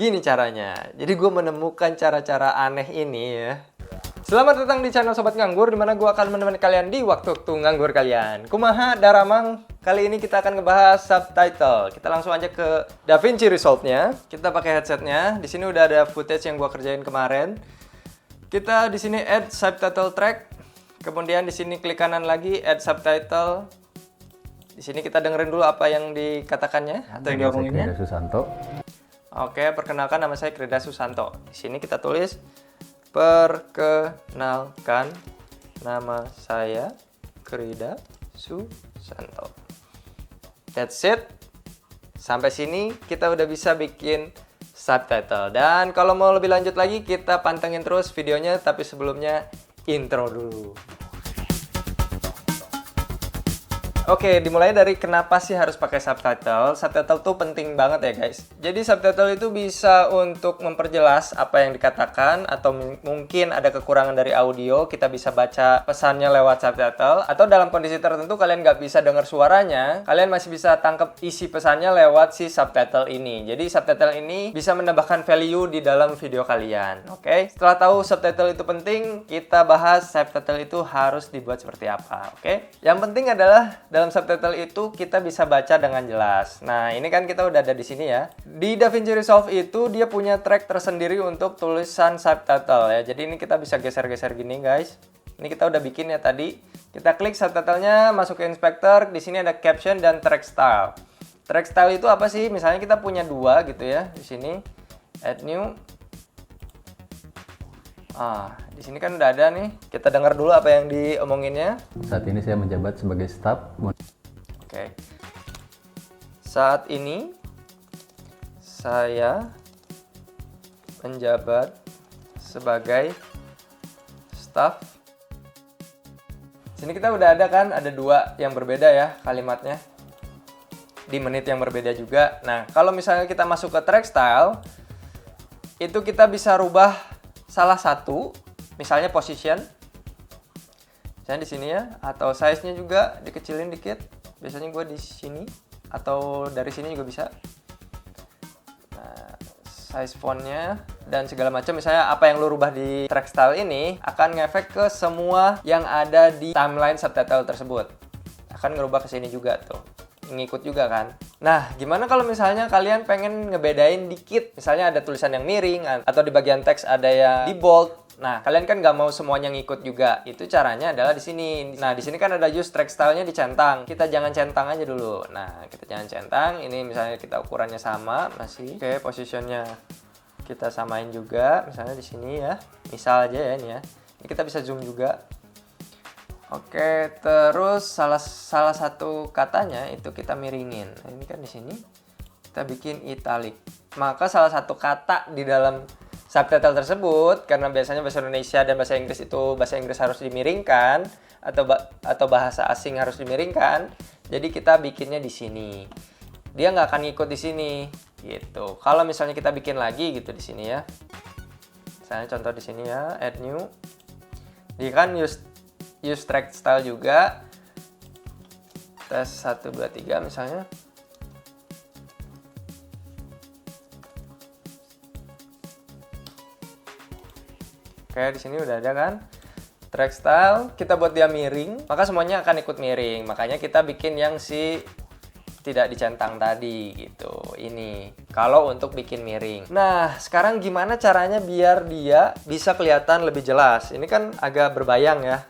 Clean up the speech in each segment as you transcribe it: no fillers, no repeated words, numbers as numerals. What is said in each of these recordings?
Gini caranya. Jadi gue menemukan cara-cara aneh ini ya. Selamat datang di channel Sobat Nganggur, dimana gue akan menemani kalian di waktu-waktu nganggur kalian. Kumaha daramang. Kali ini kita akan ngebahas subtitle. Kita langsung aja ke DaVinci Resolve-nya. Kita pakai headsetnya. Di sini udah ada footage yang gue kerjain kemarin. Kita di sini add subtitle track. Kemudian di sini klik kanan lagi add subtitle. Di sini kita dengerin dulu apa yang dikatakannya atau yang diomonginnya. Susanto. Oke, perkenalkan nama saya Krida Susanto. Di sini kita tulis perkenalkan nama saya Krida Susanto. That's it. Sampai sini kita udah bisa bikin subtitle. Dan kalau mau lebih lanjut lagi, kita pantengin terus videonya. Tapi sebelumnya intro dulu. Oke, dimulai dari kenapa sih harus pakai subtitle. Subtitle tuh penting banget ya guys. Jadi subtitle itu bisa untuk memperjelas apa yang dikatakan, atau mungkin ada kekurangan dari audio, kita bisa baca pesannya lewat subtitle. Atau dalam kondisi tertentu kalian nggak bisa dengar suaranya, kalian masih bisa tangkap isi pesannya lewat si subtitle ini. Jadi subtitle ini bisa menambahkan value di dalam video kalian. Oke, setelah tahu subtitle itu penting, kita bahas subtitle itu harus dibuat seperti apa. Oke, yang penting adalah dalam subtitle itu kita bisa baca dengan jelas. Nah, ini kan kita udah ada di sini ya. Di DaVinci Resolve itu dia punya track tersendiri untuk tulisan subtitle ya. Jadi ini kita bisa geser-geser gini guys. Ini kita udah bikin ya tadi. Kita klik subtitlenya, masuk ke inspector. Di sini ada caption dan track style. Track style itu apa sih? Misalnya kita punya dua gitu ya. Di sini add new. Di sini kan udah ada nih. Kita dengar dulu apa yang diomonginnya. Saat ini saya menjabat sebagai staf. Oke. Saat ini saya menjabat sebagai staf. Sini kita udah ada kan, ada dua yang berbeda ya kalimatnya. Di menit yang berbeda juga. Nah, kalau misalnya kita masuk ke track style, itu kita bisa rubah salah satu, misalnya position, misalnya di sini ya, atau size-nya juga dikecilin dikit. Biasanya gue di sini, atau dari sini juga bisa. Nah, size font-nya dan segala macam. Misalnya apa yang lu rubah di track style ini akan ngefek ke semua yang ada di timeline subtitle tersebut. Akan ngerubah ke sini juga tuh. Ngikut juga kan. Nah, gimana kalau misalnya kalian pengen ngebedain dikit, misalnya ada tulisan yang miring atau di bagian teks ada yang di bold. Nah, kalian kan nggak mau semuanya ngikut juga. Itu caranya adalah di sini. Nah, di sini kan ada use track style-nya dicentang. Kita jangan centang aja dulu. Nah, kita jangan centang. Ini misalnya kita ukurannya sama masih. Oke, positionnya kita samain juga. Misalnya di sini ya. Misal aja ya ini ya. Ini kita bisa zoom juga. Oke, terus salah satu katanya itu kita miringin. Nah, ini kan di sini kita bikin italic. Maka salah satu kata di dalam subtitle tersebut, karena biasanya bahasa Indonesia dan bahasa Inggris itu bahasa Inggris harus dimiringkan atau bahasa asing harus dimiringkan. Jadi kita bikinnya di sini. Dia nggak akan ngikut di sini gitu. Kalau misalnya kita bikin lagi gitu di sini ya. Misalnya contoh di sini ya, add new. Dia kan use track style juga. Tes 1 2 3 misalnya. Oke, di sini udah ada kan. Track style kita buat dia miring, maka semuanya akan ikut miring. Makanya kita bikin yang si tidak dicentang tadi gitu. Ini kalau untuk bikin miring. Nah, sekarang gimana caranya biar dia bisa kelihatan lebih jelas? Ini kan agak berbayang ya.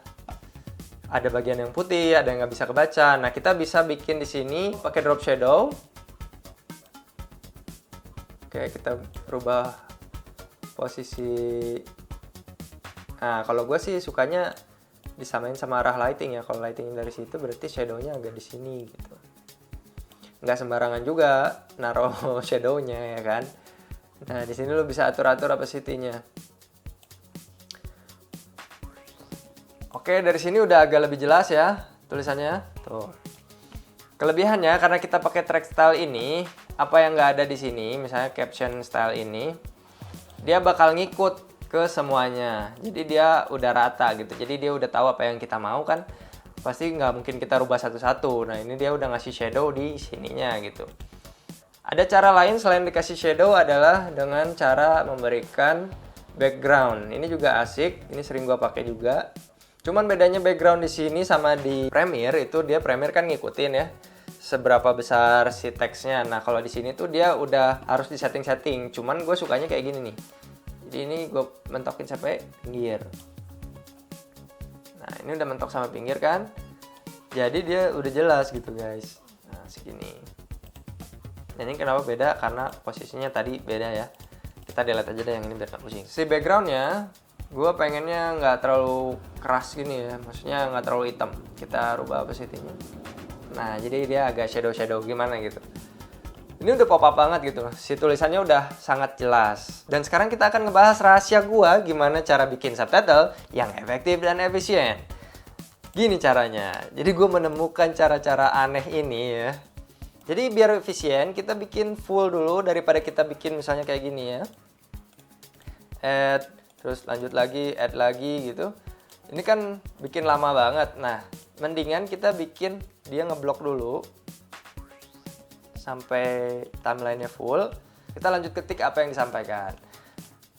Ada bagian yang putih, ada yang nggak bisa kebaca. Nah, kita bisa bikin di sini pakai drop shadow. Oke, kita rubah posisi. Nah, kalau gue sih sukanya disamain sama arah lighting ya. Kalau lighting dari situ berarti shadownya agak di sini gitu. Nggak sembarangan juga naruh shadownya ya kan. Nah, di sini lo bisa atur-atur opacity-nya. Oke, dari sini udah agak lebih jelas ya tulisannya. Tuh. Kelebihannya karena kita pakai track style ini, apa yang nggak ada di sini, misalnya caption style ini, dia bakal ngikut ke semuanya. Jadi dia udah rata gitu. Jadi dia udah tahu apa yang kita mau kan. Pasti nggak mungkin kita rubah satu-satu. Nah, ini dia udah ngasih shadow di sininya gitu. Ada cara lain selain dikasih shadow adalah dengan cara memberikan background. Ini juga asik, ini sering gua pakai juga. Cuman bedanya background di sini sama di Premiere itu dia Premiere kan ngikutin ya seberapa besar si teksnya. Nah, kalau di sini tuh dia udah harus di setting-setting. Cuman gue sukanya kayak gini nih. Jadi ini gue mentokin sampai pinggir. Nah, ini udah mentok sama pinggir kan. Jadi dia udah jelas gitu guys. Nah, segini. Dan ini kenapa beda? Karena posisinya tadi beda ya. Kita delete aja deh yang ini biar gak pusing. Si backgroundnya gue pengennya nggak terlalu keras gini ya, maksudnya nggak terlalu hitam. Kita rubah opacity-nya. Nah, jadi dia agak shadow gimana gitu. Ini udah pop up banget gitu. Si tulisannya udah sangat jelas. Dan sekarang kita akan ngebahas rahasia gue gimana cara bikin subtitle yang efektif dan efisien. Gini caranya. Jadi gue menemukan cara-cara aneh ini ya. Jadi biar efisien kita bikin full dulu daripada kita bikin misalnya kayak gini ya. Add, terus lanjut lagi, add lagi gitu. Ini kan bikin lama banget. Nah, mendingan kita bikin dia ngeblok dulu sampai timelinenya full. Kita lanjut ketik apa yang disampaikan.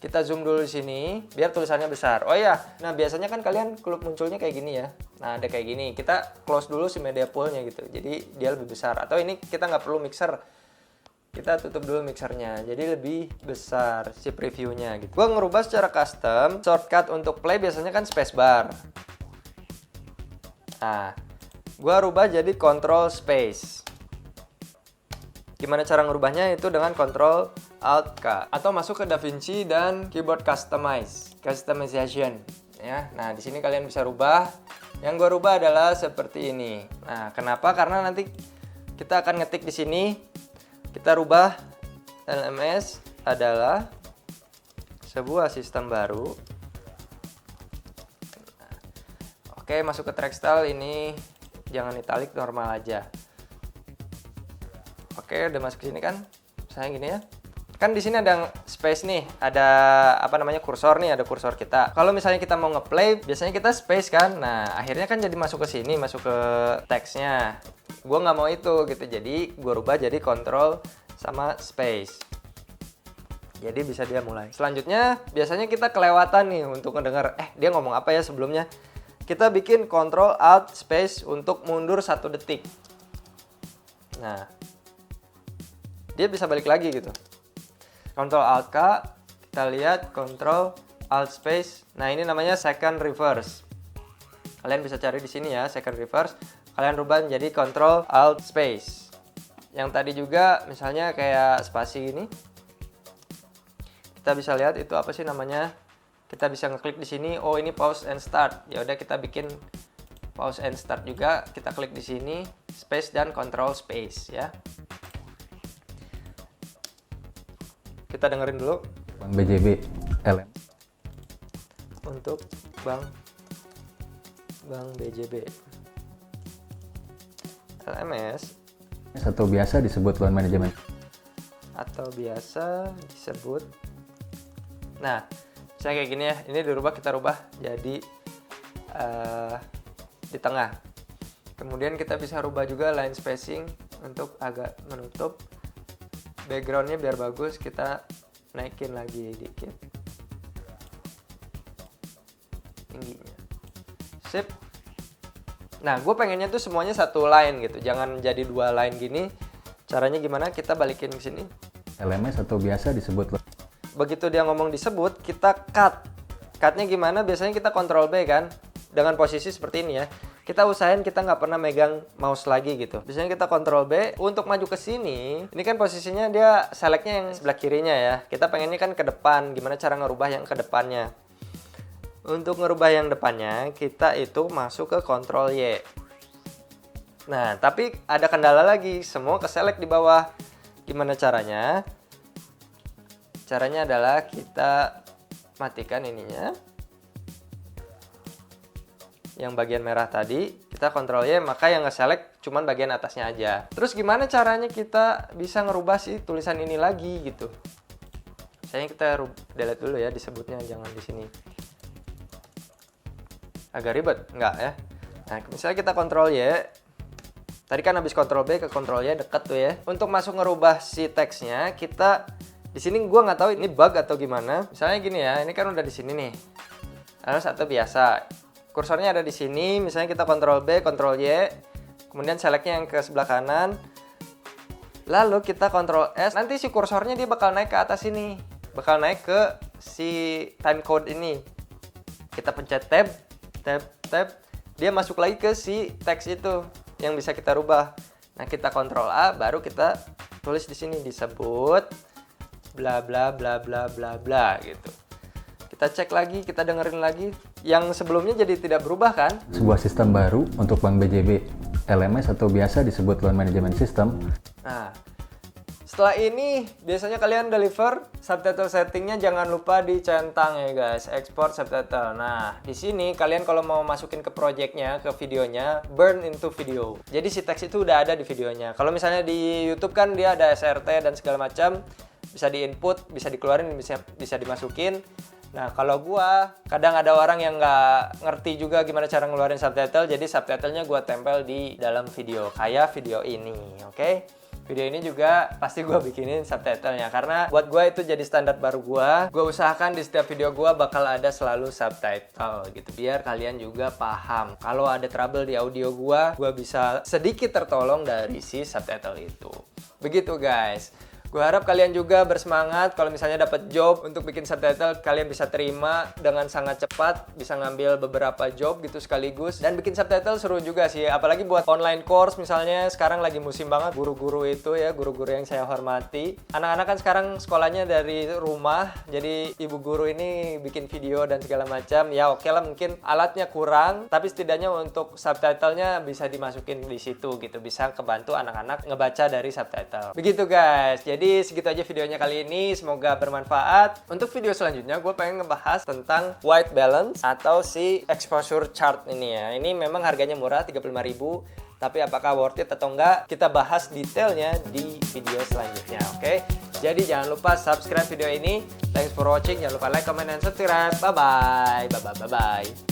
Kita zoom dulu di sini biar tulisannya besar. Oh iya, nah biasanya kan kalian klub munculnya kayak gini ya. Nah, ada kayak gini. Kita close dulu si media poolnya gitu. Jadi dia lebih besar. Atau ini kita nggak perlu mixer. Kita tutup dulu mixernya, jadi lebih besar si previewnya gitu. Gue ngerubah secara custom, shortcut untuk play biasanya kan spacebar. Nah, gue rubah jadi control space. Gimana cara ngerubahnya? Itu dengan control alt K atau masuk ke DaVinci dan keyboard customization ya. Nah, di sini kalian bisa rubah. Yang gue rubah adalah seperti ini. Nah, kenapa? Karena nanti kita akan ngetik di sini. Kita rubah LMS adalah sebuah sistem baru. Oke, masuk ke track style ini jangan italic, normal aja. Oke, udah masuk ke sini kan? Saya gini ya. Kan di sini ada space nih, ada apa namanya kursor nih, ada kursor kita. Kalau misalnya kita mau ngeplay, biasanya kita space kan. Nah, akhirnya kan jadi masuk ke sini, masuk ke teksnya. Gue nggak mau itu gitu, jadi gue rubah jadi control sama space. Jadi bisa dia mulai. Selanjutnya biasanya kita kelewatan nih untuk ngedengar dia ngomong apa ya sebelumnya. Kita bikin control alt space untuk mundur 1 detik. Nah, dia bisa balik lagi gitu. Control alt K, kita lihat control alt space. Nah, ini namanya second reverse. Kalian bisa cari di sini ya, second reverse. Kalian rubah menjadi control alt space. Yang tadi juga misalnya kayak spasi ini. Kita bisa lihat itu apa sih namanya? Kita bisa ngeklik di sini. Oh, ini pause and start. Ya udah kita bikin pause and start juga. Kita klik di sini space dan control space ya. Kita dengerin dulu. Bang BJB LM. Untuk Bang BJB. LMS Atau biasa disebut loan management. atau biasa disebut. Nah, saya kayak gini ya. Ini dirubah, kita rubah jadi di tengah. Kemudian kita bisa rubah juga line spacing untuk agak menutup. Backgroundnya biar bagus, kita naikin lagi dikit tingginya. Sip. Nah, gue pengennya tuh semuanya satu line gitu, jangan jadi 2 line gini. Caranya gimana? Kita balikin ke sini. LMS atau biasa disebut loan. Begitu dia ngomong disebut, kita cut. Cutnya gimana? Biasanya kita Ctrl B kan, dengan posisi seperti ini ya. Kita usahain kita nggak pernah megang mouse lagi gitu. Biasanya kita Ctrl B. Untuk maju ke sini, ini kan posisinya dia selectnya yang sebelah kirinya ya. Kita pengennya kan ke depan. Gimana cara ngerubah yang ke depannya? Untuk ngerubah yang depannya, kita itu masuk ke Ctrl Y. Nah, tapi ada kendala lagi. Semua ke select di bawah. Gimana caranya? Caranya adalah kita matikan ininya. Yang bagian merah tadi, kita Ctrl Y, maka yang nge-select cuman bagian atasnya aja. Terus gimana caranya kita bisa ngerubah si tulisan ini lagi gitu? Misalnya kita delete dulu ya disebutnya, jangan di sini. Agak ribet, enggak ya? Nah, misalnya kita Ctrl Y, Tadi kan habis Ctrl B ke Ctrl Y deket tuh ya. Untuk masuk ngerubah si teksnya, kita di sini gua nggak tahu ini bug atau gimana. Misalnya gini ya, ini kan udah di sini nih. Harus atau biasa. Kursornya ada di sini, misalnya kita Ctrl B, Ctrl Y, kemudian selectnya yang ke sebelah kanan. Lalu kita Ctrl S, nanti si kursornya dia bakal naik ke atas ini. Bakal naik ke si timecode ini. Kita pencet tab, tab, dia masuk lagi ke si teks itu yang bisa kita rubah. Nah, kita Ctrl A, baru kita tulis di sini disebut bla bla bla bla bla bla gitu. Kita cek lagi, kita dengerin lagi. Yang sebelumnya jadi tidak berubah kan? Sebuah sistem baru untuk Bank BJB, LMS atau biasa disebut Loan Management System. Nah, setelah ini biasanya kalian deliver subtitle settingnya jangan lupa dicentang ya guys, export subtitle. Nah, di sini kalian kalau mau masukin ke projectnya, ke videonya, burn into video. Jadi si teks itu udah ada di videonya. Kalau misalnya di YouTube kan dia ada SRT dan segala macam, bisa di input, bisa dikeluarin, bisa dimasukin. Nah, kalau gua kadang ada orang yang nggak ngerti juga gimana cara ngeluarin subtitle, jadi subtitlenya gua tempel di dalam video kayak video ini, oke? Video ini juga pasti gue bikinin subtitlenya karena buat gue itu jadi standar baru gue. Gue usahakan di setiap video gue bakal ada selalu subtitle gitu biar kalian juga paham. Kalau ada trouble di audio gue bisa sedikit tertolong dari si subtitle itu. Begitu guys. Gue harap kalian juga bersemangat kalau misalnya dapat job untuk bikin subtitle, kalian bisa terima dengan sangat cepat, bisa ngambil beberapa job gitu sekaligus. Dan bikin subtitle seru juga sih, apalagi buat online course misalnya, sekarang lagi musim banget guru-guru itu ya, guru-guru yang saya hormati. Anak-anak kan sekarang sekolahnya dari rumah, jadi ibu guru ini bikin video dan segala macam. Ya oke lah, mungkin alatnya kurang, tapi setidaknya untuk subtitlenya bisa dimasukin di situ gitu, bisa kebantu anak-anak ngebaca dari subtitle. Begitu guys, jadi segitu aja videonya kali ini, semoga bermanfaat. Untuk video selanjutnya gue pengen ngebahas tentang white balance atau si exposure chart ini ya. Ini memang harganya murah, 35.000, tapi apakah worth it atau enggak, kita bahas detailnya di video selanjutnya, oke? Jadi jangan lupa subscribe video ini. Thanks for watching, jangan lupa like, comment, dan subscribe. Bye-bye. Bye-bye. Bye-bye.